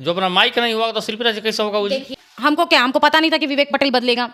जो अपना माइक नहीं हुआ तो शिल्पी राज कैसे होगा? देखिए, हमको क्या, हमको पता नहीं था कि विवेक पटेल बदलेगा।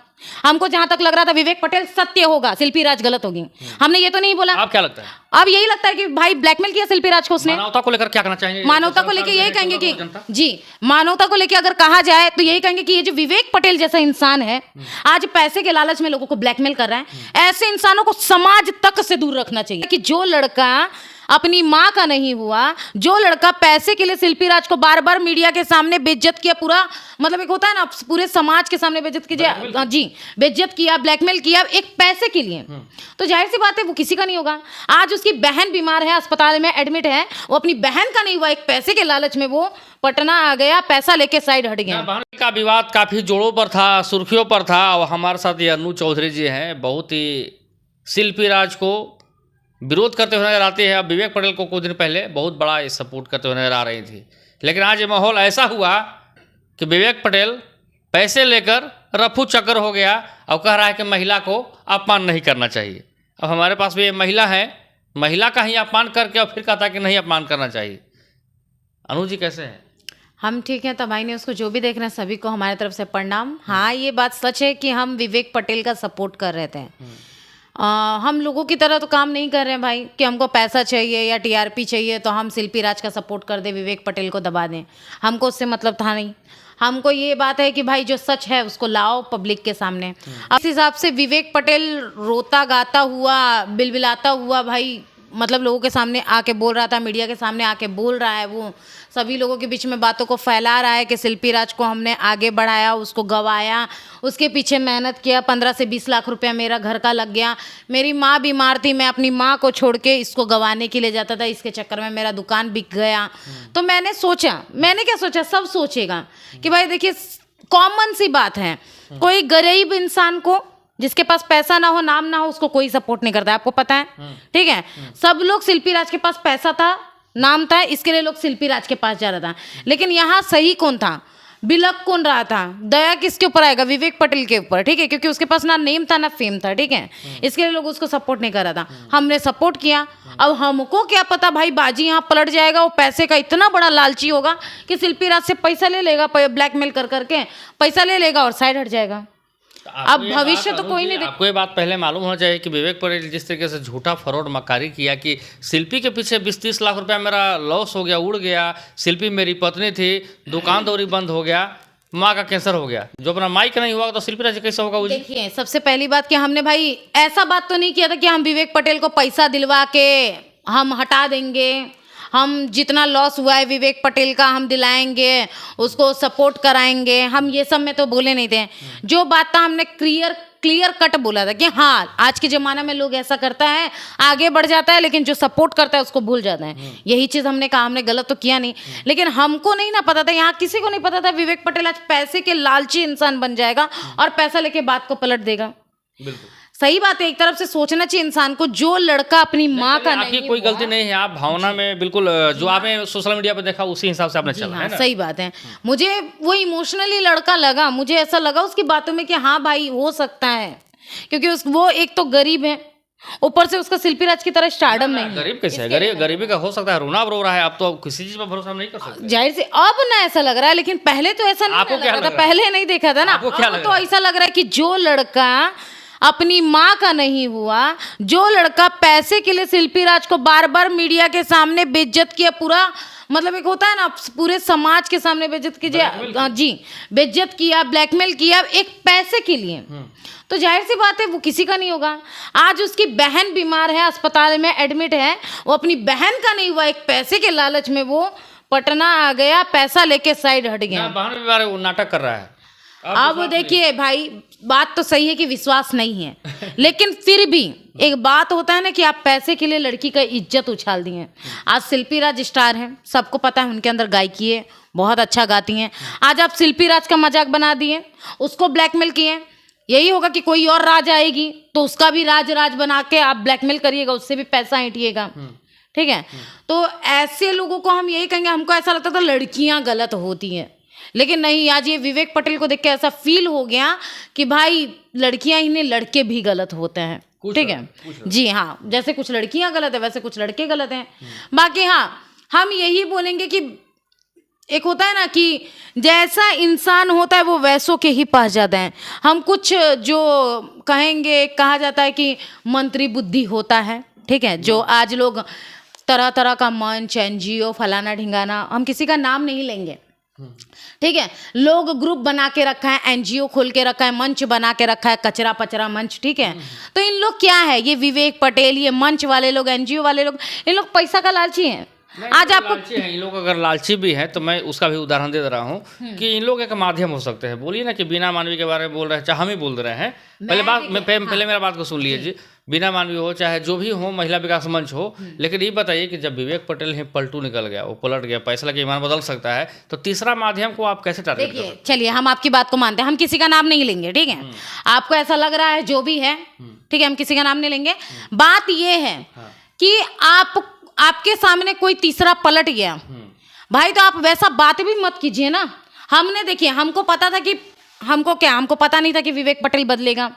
हमको जहां तक लग रहा था विवेक पटेल सत्य होगा, शिल्पी राज गलत होगी। हमने ये तो नहीं बोला। आप क्या लगता है? अब यही लगता है कि भाई ब्लैकमेल किया शिल्पी राज को उसने। मानवता को लेकर क्या करना चाहिए? मानवता को लेकर यही कहेंगे कि जी, मानवता को लेकर अगर कहा जाए तो यही कहेंगे कि ये जो विवेक पटेल जैसा इंसान है, आज पैसे के लालच में लोगों को ब्लैकमेल कर रहा है, ऐसे इंसानों को समाज तक से दूर रखना चाहिए। कि जो लड़का अपनी माँ का नहीं हुआ, जो लड़का पैसे के लिए शिल्पी राज को बार बार मीडिया के सामने बेइज्जत किया, पूरा मतलब एक होता है ना पूरे समाज के सामने बेइज्जत कीजिए, जी बेइज्जत किया, ब्लैकमेल किया एक पैसे के लिए, तो जाहिर सी बात है वो किसी का नहीं होगा। आज उसकी बहन बीमार है, अस्पताल में एडमिट है, वो अपनी बहन का नहीं हुआ, एक पैसे के लालच में वो पटना आ गया, पैसा लेके साइड हट गया। बहन का विवाद काफी जोड़ों पर था, सुर्खियों पर था। और हमारे साथ ये अनु चौधरी जी हैं, बहुत ही शिल्पी राज को विरोध करते हुए नजर आते हैं। अब विवेक पटेल को कुछ दिन पहले बहुत बड़ा सपोर्ट करते हुए नजर आ रही थी, लेकिन आज ये माहौल ऐसा हुआ कि विवेक पटेल पैसे लेकर रफू चक्कर हो गया और कह रहा है कि महिला को अपमान नहीं करना चाहिए। अब हमारे पास भी ये महिला है, महिला का ही अपमान करके और फिर कहता है कि नहीं अपमान करना चाहिए। अनु जी कैसे हैं? हम ठीक हैं। तबाही ने उसको जो भी देख रहे हैं सभी को हमारे तरफ से प्रणाम। हाँ, ये बात सच है कि हम विवेक पटेल का सपोर्ट कर रहे थे। हम लोगों की तरह तो काम नहीं कर रहे हैं भाई कि हमको पैसा चाहिए या टीआरपी चाहिए तो हम शिल्पी राज का सपोर्ट कर दें, विवेक पटेल को दबा दें। हमको उससे मतलब था नहीं। हमको ये बात है कि भाई जो सच है उसको लाओ पब्लिक के सामने। अब इस हिसाब से विवेक पटेल रोता गाता हुआ, बिलबिलाता हुआ भाई मतलब लोगों के सामने आके बोल रहा था, मीडिया के सामने आके बोल रहा है, वो सभी लोगों के बीच में बातों को फैला रहा है कि शिल्पी राज को हमने आगे बढ़ाया, उसको गवाया, उसके पीछे मेहनत किया, 15 से 20 लाख रुपया मेरा घर का लग गया, मेरी माँ बीमार थी, मैं अपनी माँ को छोड़ के इसको गंवाने के लिए जाता था, इसके चक्कर में मेरा दुकान बिक गया। तो मैंने सोचा, मैंने क्या सोचा, सब सोचेगा कि भाई देखिए कॉमन सी बात है, कोई गरीब इंसान को जिसके पास पैसा ना हो, नाम ना हो, उसको कोई सपोर्ट नहीं करता है, आपको पता है, ठीक है। सब लोग शिल्पी राज के पास पैसा था, नाम था, इसके लिए लोग शिल्पी राज के पास जा रहा था। लेकिन यहाँ सही कौन था, बिलक कौन रहा था, दया किसके ऊपर आएगा, विवेक पटेल के ऊपर, ठीक है, क्योंकि उसके पास ना नेम था ना फेम था, ठीक है। इसके लिए लोग उसको सपोर्ट नहीं कर रहा था, हमने सपोर्ट किया। अब हमको क्या पता भाई बाजी यहाँ पलट जाएगा, वो पैसे का इतना बड़ा लालची होगा कि शिल्पी राज से पैसा ले लेगा, ब्लैकमेल कर करके पैसा ले लेगा और साइड हट जाएगा। अब भविष्य तो कोई नहीं। आपको ये बात पहले मालूम होना चाहिए कि विवेक पटेल जिस तरीके से झूठा फरौड मक्कारी किया कि शिल्पी के पीछे 20-30 लाख रुपया मेरा लॉस हो गया, उड़ गया, शिल्पी मेरी पत्नी थी, दुकान दौरी बंद हो गया, माँ का कैंसर हो गया, जो अपना माइक नहीं हुआ तो शिल्पी राज कैसे होगा? देखिए, सबसे पहली बात कि हमने भाई ऐसा बात तो नहीं किया था कि हम विवेक पटेल को पैसा दिलवा के हम हटा देंगे, हम जितना लॉस हुआ है विवेक पटेल का हम दिलाएंगे, उसको सपोर्ट कराएंगे, हम ये सब में तो बोले नहीं थे। जो बात था हमने क्लियर कट बोला था कि हाँ आज के ज़माने में लोग ऐसा करता है, आगे बढ़ जाता है, लेकिन जो सपोर्ट करता है उसको भूल जाता है। यही चीज़ हमने कहा, हमने गलत तो किया नहीं, लेकिन हमको नहीं ना पता था, यहाँ किसी को नहीं पता था विवेक पटेल आज पैसे के लालची इंसान बन जाएगा और पैसा लेके बात को पलट देगा। बिल्कुल सही बात है, एक तरफ से सोचना चाहिए इंसान को, जो लड़का अपनी माँ का नहीं, आपकी कोई गलती नहीं है, आप भावना में बिल्कुल जो आपने सोशल मीडिया पर देखा उसी हिसाब से आपने चला है ना? सही बात है। मुझे वो इमोशनली लड़का लगा, मुझे ऐसा लगा उसकी बातों में कि हाँ भाई हो सकता है, क्योंकि वो एक तो गरीब है, ऊपर से उसका शिल्पी राज की तरह स्टारडम नहीं है। गरीब कैसे है? गरीबी का हो सकता है, रोना रो रहा है, अब तो किसी चीज पर भरोसा नहीं कर सकते। जाहिर से अब ना ऐसा लग रहा है, लेकिन पहले तो ऐसा नहीं लग रहा था, पहले नहीं देखा था ना। अब तो ऐसा लग रहा है कि जो लड़का अपनी माँ का नहीं हुआ, जो लड़का पैसे के लिए शिल्पी राज को बार बार मीडिया के सामने बेइज्जत किया, पूरा मतलब एक होता है ना पूरे समाज के सामने बेइज्जत कीजिए, जी बेइज्जत किया, ब्लैकमेल किया एक पैसे के लिए, तो जाहिर सी बात है वो किसी का नहीं होगा। आज उसकी बहन बीमार है, अस्पताल में एडमिट है, वो अपनी बहन का नहीं हुआ, एक पैसे के लालच में वो पटना आ गया, पैसा लेके साइड हट गया। बहन बीमार है, वो नाटक कर रहा है। अब देखिए भाई बात तो सही है कि विश्वास नहीं है, लेकिन फिर भी एक बात होता है ना कि आप पैसे के लिए लड़की का इज्जत उछाल दी हैं। आज शिल्पी राज स्टार हैं, सबको पता है उनके अंदर गायकी है, बहुत अच्छा गाती हैं। आज आप शिल्पी राज का मजाक बना दिए, उसको ब्लैकमेल किए, यही होगा कि कोई और राज आएगी तो उसका भी राज बना के आप ब्लैकमेल करिएगा, उससे भी पैसा ऐंठिएगा, ठीक है। तो ऐसे लोगों को हम यही कहेंगे, हमको ऐसा लगता था लड़कियां गलत होती हैं, लेकिन नहीं, आज ये विवेक पटेल को देख के ऐसा फील हो गया कि भाई लड़कियां ही नहीं लड़के भी गलत होते हैं, ठीक है जी। हाँ, जैसे कुछ लड़कियां गलत है वैसे कुछ लड़के गलत हैं। बाकी हाँ, हम यही बोलेंगे कि एक होता है ना कि जैसा इंसान होता है वो वैसों के ही पास जाते हैं। हम कुछ जो कहेंगे, कहा जाता है कि मंत्री बुद्धि होता है, ठीक है, जो आज लोग तरह तरह का मंच, एनजीओ, फलाना ढिंगाना, हम किसी का नाम नहीं लेंगे, ठीक है, लोग ग्रुप बना के रखा है, एनजीओ खोल के रखा है, मंच बना के रखा है, कचरा पचरा मंच, ठीक है। तो इन लोग क्या है, ये विवेक पटेल, ये मंच वाले लोग, एनजीओ वाले लोग, इन लोग पैसा का लालची हैं। आज आपको लालची हैं इन लोग, अगर लालची भी है तो मैं उसका भी उदाहरण दे रहा हूँ कि इन लोग एक माध्यम हो सकते हैं। बोलिए ना कि बिना मानवी के बारे में बोल रहे हैं, चाहे हम ही बोल रहे हैं। पहले मेरा बात को सुन लीजिए। बिना मानवी हो चाहे जो भी हो, महिला विकास मंच हो, लेकिन ये बताइए कि जब विवेक पटेल ही पलटू निकल गया, वो पलट गया, फैसला के ईमान बदल सकता है, तो तीसरा माध्यम को आप कैसे टारगेट करें? देखिए, चलिए हम आपकी बात को मानते हैं, हम किसी का नाम नहीं लेंगे, ठीक है। आपको ऐसा लग रहा है जो भी है, ठीक है, हम किसी का नाम नहीं लेंगे। बात ये है कि आपके सामने कोई तीसरा पलट गया भाई, तो आप वैसा बात भी मत कीजिए ना। हमने देखिए, हमको पता था कि हमको पता नहीं था कि विवेक पटेल बदलेगा।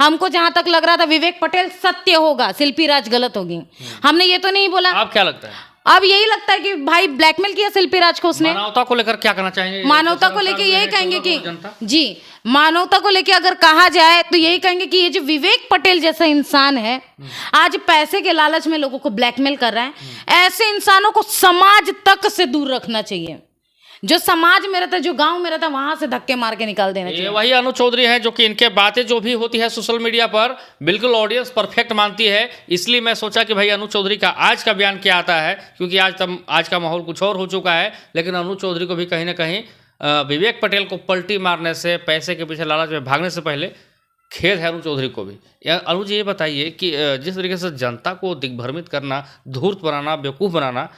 हमको जहां तक लग रहा था विवेक पटेल सत्य होगा, शिल्पी राज गलत होगी। हमने ये तो नहीं बोला। आप क्या लगता है? अब यही लगता है कि भाई ब्लैकमेल किया शिल्पी राज को उसने। मानवता को लेकर क्या करना चाहेंगे? मानवता को लेकर यही कहेंगे कि जी, मानवता को लेकर अगर कहा जाए तो यही कहेंगे कि ये जो विवेक पटेल जैसा इंसान है, आज पैसे के लालच में लोगों को ब्लैकमेल कर रहा है, ऐसे इंसानों को समाज तक से दूर रखना चाहिए। जो समाज में रहता है, जो गांव में रहता है, वहां से धक्के मार के निकाल देना चाहिए। ये वही अनु चौधरी हैं जो कि इनके बातें जो भी होती है सोशल मीडिया पर बिल्कुल ऑडियंस परफेक्ट मानती है। इसलिए मैं सोचा कि भाई अनु चौधरी का आज का बयान क्या आता है, क्योंकि आज का माहौल कुछ और हो चुका है। लेकिन अनु चौधरी को भी कहीं ना कहीं विवेक पटेल को पलटी मारने से, पैसे के पीछे लालच में भागने से पहले खेद है अनु चौधरी को भी। अनु जी, ये बताइए कि जिस तरीके से जनता को दिग्भ्रमित करना, धूर्त बनाना, बेवकूफ़ बनाना,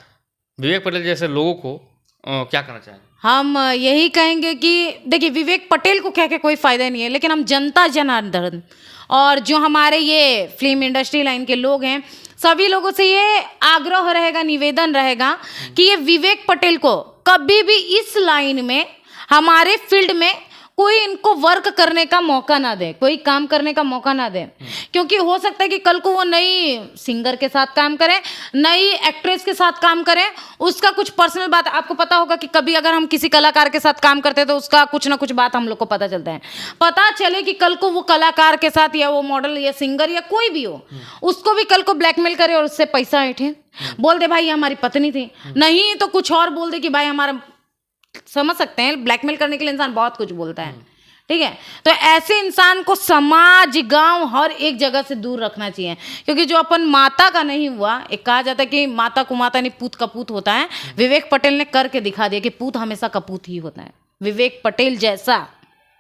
विवेक पटेल जैसे लोगों को क्या करना चाहेंगे? हम यही कहेंगे कि देखिए, विवेक पटेल को कह के कोई फायदा नहीं है, लेकिन हम जनता जनार्दन और जो हमारे ये फिल्म इंडस्ट्री लाइन के लोग हैं, सभी लोगों से ये आग्रह रहेगा, निवेदन रहेगा कि ये विवेक पटेल को कभी भी इस लाइन में, हमारे फील्ड में कोई इनको वर्क करने का मौका ना दे, कोई काम करने का मौका ना दे। क्योंकि हो सकता है कि कल को वो नई सिंगर के साथ काम करें, नई एक्ट्रेस के साथ काम करें, उसका कुछ पर्सनल बात, आपको पता होगा कि कभी अगर हम किसी कलाकार के साथ काम करते हैं तो उसका कुछ ना कुछ बात हम लोग को पता चलता है। पता चले कि कल को वो कलाकार के साथ, या वो मॉडल या सिंगर या कोई भी हो, उसको भी कल को ब्लैकमेल करे और उससे पैसा ऐंठे, बोल दे भाई ये हमारी पत्नी थी, नहीं तो कुछ और बोल दे कि भाई हमारा, समझ सकते हैं, ब्लैकमेल करने के लिए इंसान बहुत कुछ बोलता है, ठीक है। तो ऐसे इंसान को समाज, गांव, हर एक जगह से दूर रखना चाहिए। क्योंकि जो अपन माता का नहीं हुआ, एक कहा जाता है कि माता को माता नहीं, पूत कपूत होता है। विवेक पटेल ने करके दिखा दिया कि पूत हमेशा कपूत ही होता है। विवेक पटेल जैसा,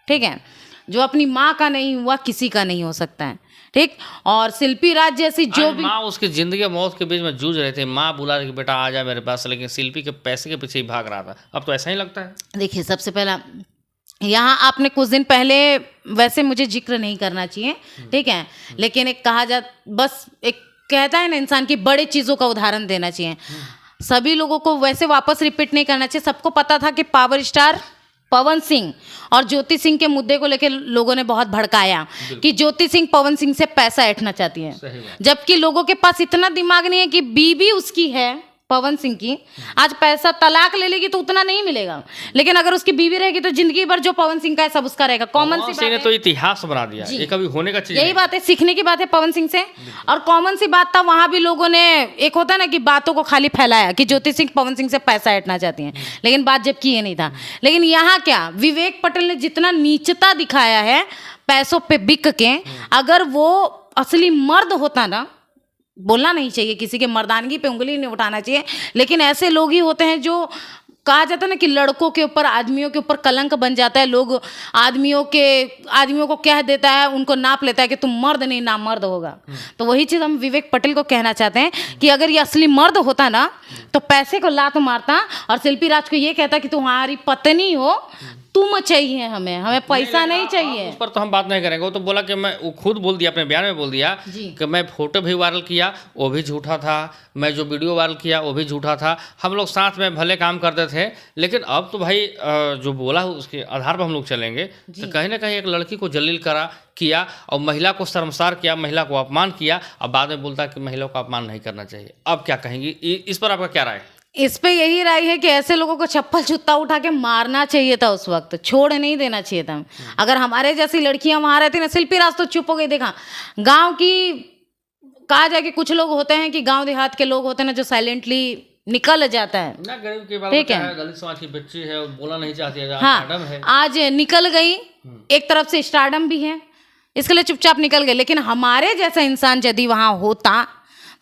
ठीक है, जो अपनी माँ का नहीं हुआ, किसी का नहीं हो सकता है, ठीक। और शिल्पी राज जैसी जो भी माँ उसकी जिंदगी और मौत के बीच में जूझ रहे थे, माँ बुला रही कि बेटा आ जा मेरे पास, लेकिन शिल्पी के पैसे के पीछे ही भाग रहा था। अब तो ऐसा ही लगता है। देखिए, सबसे पहला यहाँ आपने कुछ दिन पहले, वैसे मुझे जिक्र नहीं करना चाहिए, ठीक है, लेकिन एक कहा जा, बस एक कहता है ना इंसान की बड़े चीज़ों का उदाहरण देना चाहिए। सभी लोगों को वैसे वापस रिपीट नहीं करना चाहिए। सबको पता था कि पावर स्टार पवन सिंह और ज्योति सिंह के मुद्दे को लेकर लोगों ने बहुत भड़काया कि ज्योति सिंह पवन सिंह से पैसा ऐंठना चाहती है, जबकि लोगों के पास इतना दिमाग नहीं है कि बीवी उसकी है पवन सिंह की, आज पैसा तलाक ले लेगी तो उतना नहीं मिलेगा, लेकिन अगर उसकी बीवी रहेगी तो जिंदगी भर जो पवन सिंह का है सब उसका रहेगा। कॉमन सी बात है, तो इतिहास बना दिया, ये कभी होने का चीज यही बात है, सीखने की बात है पवन सिंह से। और कॉमन सी बात था, वहां भी लोगों ने, एक होता है ना कि बातों को खाली फैलाया कि ज्योति सिंह पवन सिंह से पैसा ऐंठना चाहती हैं, लेकिन बात जब की ये नहीं था। लेकिन यहाँ क्या, विवेक पटेल ने जितना नीचता दिखाया है पैसों पे बिक के, अगर वो असली मर्द होता ना, बोलना नहीं चाहिए, किसी के मर्दानगी पे उंगली नहीं उठाना चाहिए, लेकिन ऐसे लोग ही होते हैं जो, कहा जाता है ना कि लड़कों के ऊपर, आदमियों के ऊपर कलंक बन जाता है। लोग आदमियों को कह देता है, उनको नाप लेता है कि तुम मर्द नहीं, नामर्द होगा। तो वही चीज़ हम विवेक पटेल को कहना चाहते हैं कि अगर ये असली मर्द होता ना तो पैसे को लात मारता और शिल्पी राज को ये कहता कि तुम्हारी पत्नी हो, तुम चाहिए, हमें पैसा नहीं चाहिए। उस पर तो हम बात नहीं करेंगे। वो तो बोला कि वो खुद बोल दिया, अपने बयान में बोल दिया कि मैं फोटो भी वायरल किया वो भी झूठा था, मैं जो वीडियो वायरल किया वो भी झूठा था, हम लोग साथ में भले काम करते थे। लेकिन अब तो भाई जो बोला उसके आधार पर हम लोग चलेंगे। तो कहीं ना कहीं एक लड़की को जलील किया और महिला को शर्मसार किया, महिला को अपमान किया, और बाद में बोलता है कि महिला को अपमान नहीं करना चाहिए। अब क्या कहेंगी, इस पर आपका क्या राय है? इस पे यही राय है कि ऐसे लोगों को चप्पल जूता उठा के मारना चाहिए था, उस वक्त छोड़ नहीं देना चाहिए था। अगर हमारे जैसी लड़कियां वहां रहती ना, शिल्पी राज तो चुप हो गई। देखा गांव की, कहा जाए कि कुछ लोग होते हैं कि गांव देहात के लोग होते हैं ना, जो साइलेंटली निकल जाता है ना, गरीब की बात ठीक है, है। दलित समाज की बच्ची है, बोला नहीं चाहती है, हाँ मैडम है। आज निकल गई, एक तरफ से स्टारडम भी है, इसके लिए चुपचाप निकल गए। लेकिन हमारे जैसा इंसान यदि वहां होता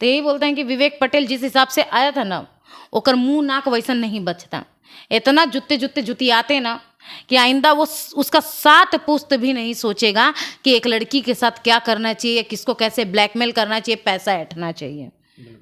तो यही बोलते हैं कि विवेक पटेल जिस हिसाब से आया था ना, ओकर मुंह नाक वैसन नहीं बचता। इतना जुत्ते जुतियाते ना कि आइंदा वो उसका 7 पुश्त भी नहीं सोचेगा कि एक लड़की के साथ क्या करना चाहिए, किसको कैसे ब्लैकमेल करना चाहिए, पैसा ऐंठना चाहिए।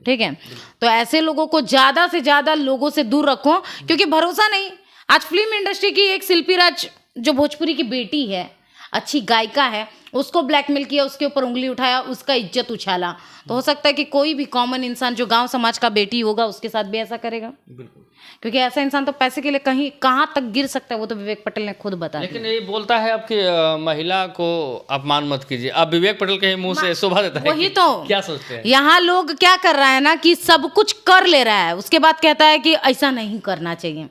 ठीक है, तो ऐसे लोगों को ज़्यादा से ज़्यादा लोगों से दूर रखो, क्योंकि भरोसा नहीं। आज फिल्म इंडस्ट्री की एक शिल्पी राज जो भोजपुरी की बेटी है, अच्छी गायिका है, उसको ब्लैकमेल किया, उसके ऊपर उंगली उठाया, उसका इज्जत उछाला। तो हो सकता है कि कोई भी कॉमन इंसान जो गांव समाज का बेटी होगा उसके साथ भी ऐसा करेगा। बिल्कुल, क्योंकि ऐसा इंसान तो पैसे के लिए कहीं कहाँ तक गिर सकता है, वो तो विवेक पटेल ने खुद बता दिया। लेकिन ये बोलता है अब कि महिला को अपमान मत कीजिए। अब विवेक पटेल के ही मुंह से शोभा देता है। वही तो क्या सोचते हैं यहाँ लोग क्या कर रहा है ना, कि सब कुछ कर ले रहा है, उसके बाद कहता है कि ऐसा नहीं करना चाहिए।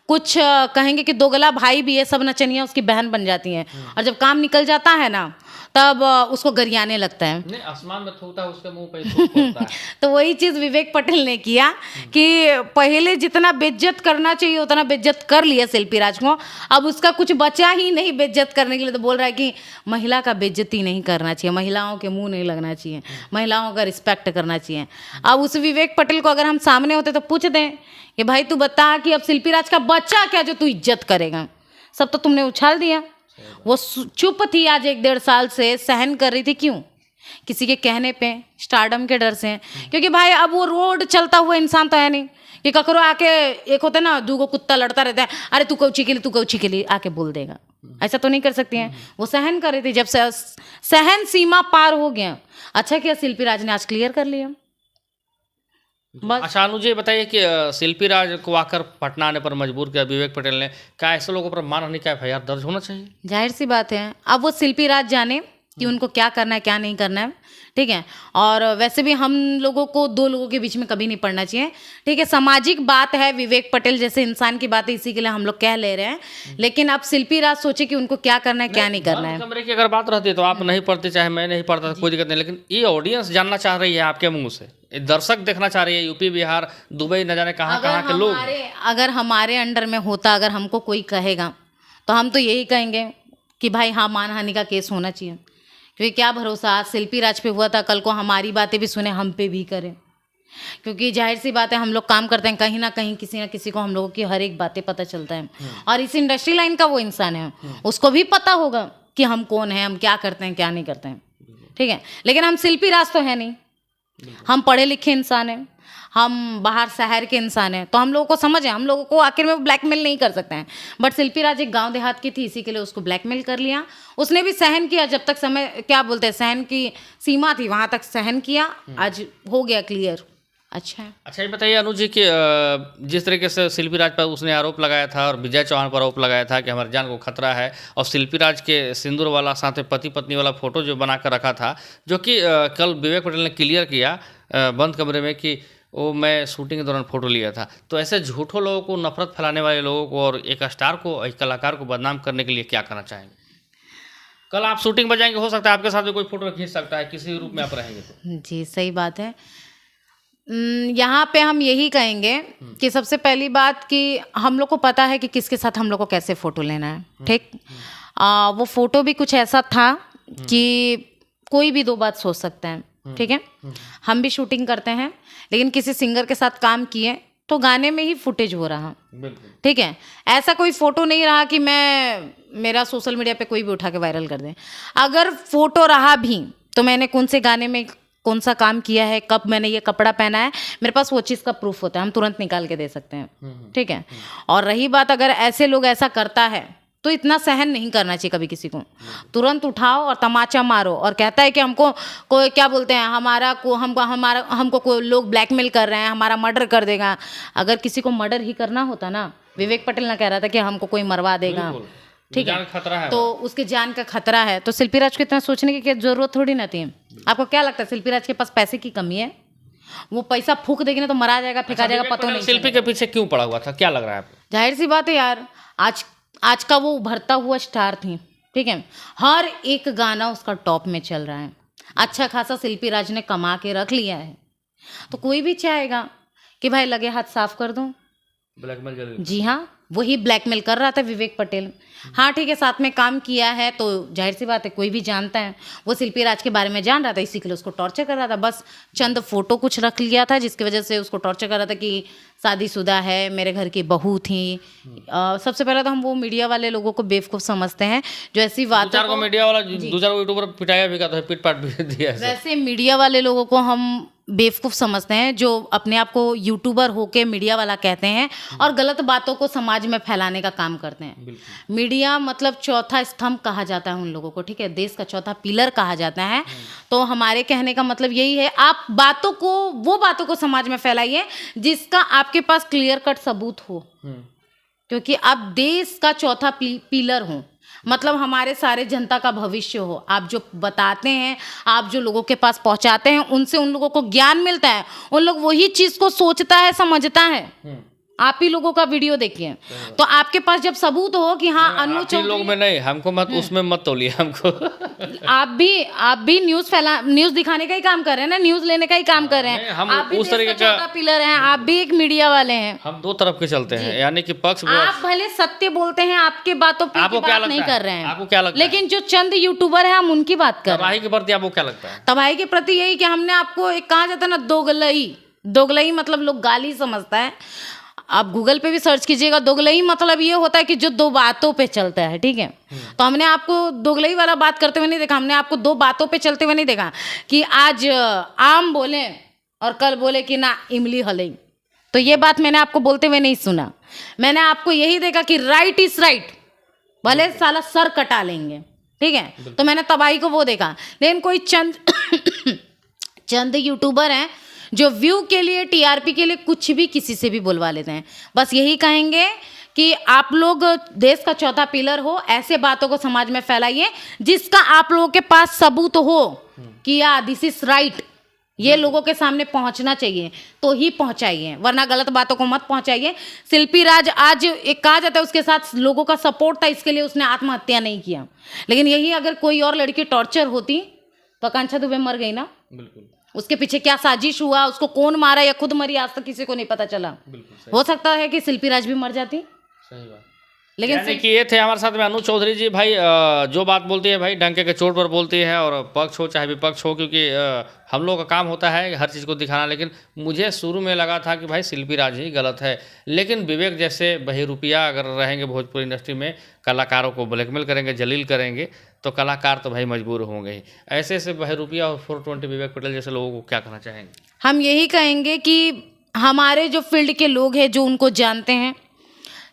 कुछ कहेंगे कि दोगला भाई भी है, सब नचनियाँ उसकी बहन बन जाती हैं, और जब काम निकल जाता है ना तब उसको गरियाने लगता है। नहीं, आसमान में थूकता है, उसके मुंह पे ही थूक पड़ता है। तो वही चीज़ विवेक पटेल ने किया कि पहले जितना बेइज्जत करना चाहिए उतना बेइज्जत कर लिया शिल्पी राज को। अब उसका कुछ बचा ही नहीं बेइज्जत करने के लिए, तो बोल रहा है कि महिला का बेइज्जती नहीं करना चाहिए, महिलाओं के मुंह नहीं लगना चाहिए, महिलाओं का रिस्पेक्ट करना चाहिए। अब उस विवेक पटेल को अगर हम सामने होते तो पूछ दें कि भाई तू बता कि अब शिल्पी राज का बच्चा क्या जो तू इज्जत करेगा, सब तो तुमने उछाल दिया। वो चुप थी आज 1-1.5 साल से, सहन कर रही थी, क्यों? किसी के कहने पे, स्टारडम के डर से। क्योंकि भाई अब वो रोड चलता हुआ इंसान तो है नहीं कि ककरो आके, एक होता है ना दूगो कुत्ता लड़ता रहता है, अरे तू कौची के लिए, तू कौची के लिए, आके बोल देगा। ऐसा तो नहीं कर सकती हैं। वो सहन कर रही थी, जब सहन सीमा पार हो गया। अच्छा किया शिल्पी राज ने आज क्लियर कर लिया बस। अच्छा अनु जी बताइए कि शिल्पी राज को आकर पटना आने पर मजबूर किया विवेक पटेल ने, क्या ऐसे लोगों पर मानहानि का FIR दर्ज होना चाहिए? जाहिर सी बात है, अब वो शिल्पी राज जाने कि उनको क्या करना है क्या नहीं करना है। ठीक है, और वैसे भी हम लोगों को 2 लोगों के बीच में कभी नहीं पड़ना चाहिए। ठीक है, सामाजिक बात है, विवेक पटेल जैसे इंसान की बात है, इसी के लिए हम लोग कह ले रहे हैं। लेकिन अब शिल्पी राज सोचे कि उनको क्या करना है क्या नहीं करना है। कमरे की अगर बात रहती है तो आप नहीं पढ़ते, चाहे मैं नहीं पढ़ता, कोई दिक्कत नहीं। लेकिन ये ऑडियंस जानना चाह रही है आपके मुंह से, ये दर्शक देखना चाह रही है, यूपी बिहार दुबई न जाने कहाँ के लोग। अगर हमारे अंडर में होता, अगर हमको कोई कहेगा तो हम तो यही कहेंगे कि भाई हाँ, मानहानि का केस होना चाहिए। क्योंकि क्या भरोसा, आज शिल्पी राज पे हुआ था, कल को हमारी बातें भी सुने, हम पे भी करें। क्योंकि जाहिर सी बात है, हम लोग काम करते हैं, कहीं ना कहीं किसी ना किसी को हम लोगों की हर एक बातें पता चलता है। और इस इंडस्ट्री लाइन का वो इंसान है, उसको भी पता होगा कि हम कौन हैं, हम क्या करते हैं क्या नहीं करते हैं। ठीक है, लेकिन हम शिल्पी राज तो है नहीं, हम पढ़े लिखे इंसान हैं, हम बाहर शहर के इंसान हैं, तो हम लोगों को समझ है, हम लोगों को आखिर में वो ब्लैकमेल नहीं कर सकते हैं। बट शिल्पी राज एक गांव देहात की थी, इसी के लिए उसको ब्लैकमेल कर लिया। उसने भी सहन किया, जब तक समय, क्या बोलते हैं, सहन की सीमा थी वहां तक सहन किया। आज हो गया क्लियर। अच्छा है। अच्छा ये बताइए अनुज जी कि जिस तरीके से शिल्पी राज पर उसने आरोप लगाया था और विजय चौहान पर आरोप लगाया था कि हमारी जान को खतरा है, और शिल्पी राज के सिंदूर वाला साथ में पति पत्नी वाला फोटो जो बना कर रखा था, जो कि कल विवेक पटेल ने क्लियर किया बंद कमरे में कि वो मैं शूटिंग के दौरान फ़ोटो लिया था। तो ऐसे झूठों लोगों को, नफरत फैलाने वाले लोगों को और एक स्टार को, एक कलाकार को बदनाम करने के लिए क्या करना चाहेंगे? कल आप शूटिंग में जाएंगे, हो सकता है आपके साथ भी कोई फोटो खींच सकता है, किसी रूप में आप रहेंगे तो। जी सही बात है। यहाँ पे हम यही कहेंगे कि सबसे पहली बात कि हम लोग को पता है कि किसके साथ हम लोग को कैसे फ़ोटो लेना है। ठीक, वो फ़ोटो भी कुछ ऐसा था कि कोई भी 2 बात सोच सकता है। ठीक है, हम भी शूटिंग करते हैं, लेकिन किसी सिंगर के साथ काम किए तो गाने में ही फुटेज हो रहा। ठीक है, ऐसा कोई फ़ोटो नहीं रहा कि मेरा सोशल मीडिया पे कोई भी उठा के वायरल कर दे। अगर फ़ोटो रहा भी तो मैंने कौन से गाने में कौन सा काम किया है, कब मैंने ये कपड़ा पहना है, मेरे पास वो चीज़ का प्रूफ होता है, हम तुरंत निकाल के दे सकते हैं। ठीक है, और रही बात, अगर ऐसे लोग ऐसा करता है तो इतना सहन नहीं करना चाहिए कभी किसी को। तुरंत उठाओ और तमाचा मारो, और कहता है कि हमको कोई, क्या बोलते हैं, हमको कोई लोग ब्लैकमेल कर रहे हैं, हमारा मर्डर कर देगा। अगर किसी को मर्डर ही करना होता ना, विवेक पटेल ना कह रहा था कि हमको कोई मरवा देगा। ठीक है, खतरा है, तो उसके जान का खतरा है, तो शिल्पी राज को इतना सोचने की जरूरत थोड़ी ना थी। आपको क्या लगता है शिल्पी राज के पास पैसे की कमी है वो पैसा फूक देगी ना तो मरा जाएगा, फेंका जाएगा, पता नहीं। शिल्पी के पीछे क्यों पड़ा हुआ था, क्या लग रहा है आपको? जाहिर सी बात है यार, आज का वो उभरता हुआ स्टार थी, ठीक है, हर एक गाना उसका टॉप में चल रहा है, अच्छा खासा शिल्पी राज ने कमा के रख लिया है, तो कोई भी चाहेगा कि भाई लगे हाथ साफ कर दूं। ब्लैकमेल जल्दी। जी हाँ, वही ब्लैकमेल कर रहा था विवेक पटेल। हाँ ठीक है, साथ में काम किया है तो जाहिर सी बात है कोई भी जानता है, वो शिल्पी राज के बारे में जान रहा था, इसी के लिए उसको टॉर्चर कर रहा था। बस चंद फोटो कुछ रख लिया था जिसकी वजह से उसको टॉर्चर कर रहा था कि शादीशुदा है, मेरे घर की बहू थी। सबसे पहले तो हम वो मीडिया वाले लोगों को बेवकूफ़ समझते हैं जो ऐसी बातों को, मीडिया वाला 2-4 यूट्यूबर पिटाया भी था, पीट पाट भी दिया है। वैसे मीडिया वाले लोगों को हम बेवकूफ़ समझते हैं जो अपने आप को यूट्यूबर होके मीडिया वाला कहते हैं और गलत बातों को समाज में फैलाने का काम करते हैं। मीडिया मतलब चौथा स्तंभ कहा जाता है उन लोगों को, ठीक है, देश का चौथा पिलर कहा जाता है। तो हमारे कहने का मतलब यही है, आप वो बातों को समाज में फैलाइए जिसका आपके पास क्लियर कट सबूत हो, क्योंकि आप देश का चौथा पिलर हो, मतलब हमारे सारे जनता का भविष्य हो। आप जो बताते हैं, आप जो लोगों के पास पहुंचाते हैं, उनसे उन लोगों को ज्ञान मिलता है, उन लोग वही चीज़ को सोचता है, समझता है। आप ही लोगों का वीडियो देखिए, तो आपके पास जब सबूत हो कि हाँ अनु चौधरी, लोग में नहीं, हमको मत उसमें मत तोलिए हमको। आप भी न्यूज़ दिखाने का ही काम कर रहे हैं ना, न्यूज़ लेने का ही काम कर रहे हैं। हम आप भी उस तरीके का चौथा पिलर हैं, आप भी एक मीडिया वाले हैं। हम दो तरफ के चलते हैं, यानी कि पक्ष आप भले सत्य बोलते हैं, आपके बातों पे आपको क्या बात नहीं कर रहे हैं, आपको क्या लगता है? लेकिन जो चंद यूट्यूबर है हम उनकी बात कर रहे हैं। तबाही के प्रति आपको क्या लगता है? तबाही के प्रति यही कि हमने आपको एक कहा जाता है ना, दोगलई मतलब लोग गाली समझता है। आप गूगल पे भी सर्च कीजिएगा, दोगलई मतलब ये होता है कि जो दो बातों पे चलता है, ठीक है। तो हमने आपको दोगलई वाला बात करते हुए नहीं देखा, हमने आपको दो बातों पे चलते हुए नहीं देखा कि आज आम बोले और कल बोले कि ना इमली हलई। तो ये बात मैंने आपको बोलते हुए नहीं सुना, मैंने आपको यही देखा कि राइट इज राइट, भले साला सर कटा लेंगे, ठीक है। तो मैंने तबाही को वो देखा, लेकिन कोई चंद यूट्यूबर हैं जो व्यू के लिए, टीआरपी के लिए कुछ भी किसी से भी बुलवा लेते हैं। बस यही कहेंगे कि आप लोग देश का चौथा पिलर हो, ऐसे बातों को समाज में फैलाइए जिसका आप लोगों के पास सबूत हो कि या दिस इज राइट, ये लोगों के सामने पहुंचना चाहिए तो ही पहुंचाइए, वरना गलत बातों को मत पहुंचाइए। शिल्पी राज आज एक कहा जाता है उसके साथ लोगों का सपोर्ट था, इसके लिए उसने आत्महत्या नहीं किया, लेकिन यही अगर कोई और लड़की टॉर्चर होती तो आकांक्षा दुबे मर गई ना। बिल्कुल। उसके पीछे क्या साजिश हुआ, उसको कौन मारा या खुद मरी, आज तक किसी को नहीं पता चला। हो सकता है कि शिल्पी राज भी मर जाती। सही बात। लेकिन यानी कि ये थे हमारे साथ में अनु चौधरी जी। भाई जो बात बोलती है भाई डंके के चोट पर बोलती है, और पक्ष हो चाहे विपक्ष हो, क्योंकि हम लोग का काम होता है हर चीज़ को दिखाना। लेकिन मुझे शुरू में लगा था कि भाई शिल्पी राज ही गलत है, लेकिन विवेक जैसे बहरूपिया अगर रहेंगे भोजपुरी इंडस्ट्री में, कलाकारों को ब्लैकमेल करेंगे, जलील करेंगे, तो कलाकार तो भाई मजबूर होंगे ही। ऐसे बहरूपिया और 420 विवेक पटेल जैसे लोगों को क्या कहना चाहेंगे? हम यही कहेंगे कि हमारे जो फील्ड के लोग हैं, जो उनको जानते हैं,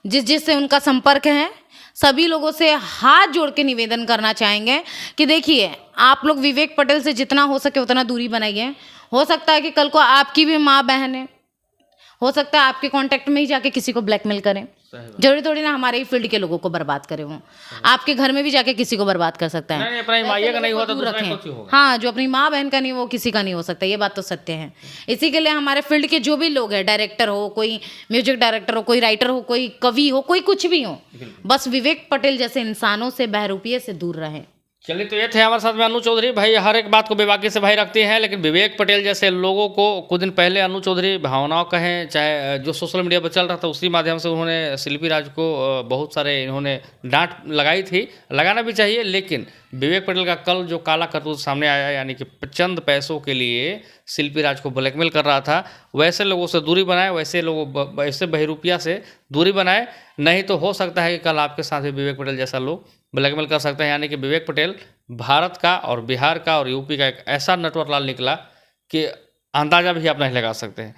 जिससे उनका संपर्क है, सभी लोगों से हाथ जोड़ के निवेदन करना चाहेंगे कि देखिए, आप लोग विवेक पटेल से जितना हो सके उतना दूरी बनाइए। हो सकता है कि कल को आपकी भी माँ बहन है, हो सकता है आपके कांटेक्ट में ही जाके किसी को ब्लैकमेल करें। जरूरी थोड़ी ना हमारे ही फील्ड के लोगों को बर्बाद करे, वो आपके घर में भी जाके किसी को बर्बाद कर सकता है। नहीं, अपनी माँ का नहीं हुआ तो दूसरा कुछ होगा। हाँ, जो अपनी माँ बहन का नहीं वो किसी का नहीं हो सकता, ये बात तो सत्य है। इसी के लिए हमारे फील्ड के जो भी लोग हैं, डायरेक्टर हो, कोई म्यूजिक डायरेक्टर हो, कोई राइटर हो, कोई कवि हो, कोई कुछ भी हो, बस विवेक पटेल जैसे इंसानों से, बहरूपिये से दूर रहें। चलिए, तो ये थे हमारे साथ में अनु चौधरी। भाई हर एक बात को बेबाकी से भाई रखते हैं, लेकिन विवेक पटेल जैसे लोगों को कुछ दिन पहले अनु चौधरी भावनाओं कहें, चाहे जो सोशल मीडिया पर चल रहा था उसी माध्यम से उन्होंने शिल्पी राज को बहुत सारे इन्होंने डांट लगाई थी, लगाना भी चाहिए। लेकिन विवेक पटेल का कल जो काला करतूत सामने आया, यानी कि चंद पैसों के लिए शिल्पी राज को ब्लैकमेल कर रहा था, वैसे लोगों से दूरी बनाए, वैसे बहरूपिया से दूरी बनाए, नहीं तो हो सकता है कि कल आपके साथ भी विवेक पटेल जैसा लोग ब्लैकमेल कर सकते हैं। यानी कि विवेक पटेल भारत का और बिहार का और यूपी का एक ऐसा नटवर लाल निकला कि अंदाज़ा भी आप नहीं लगा सकते हैं।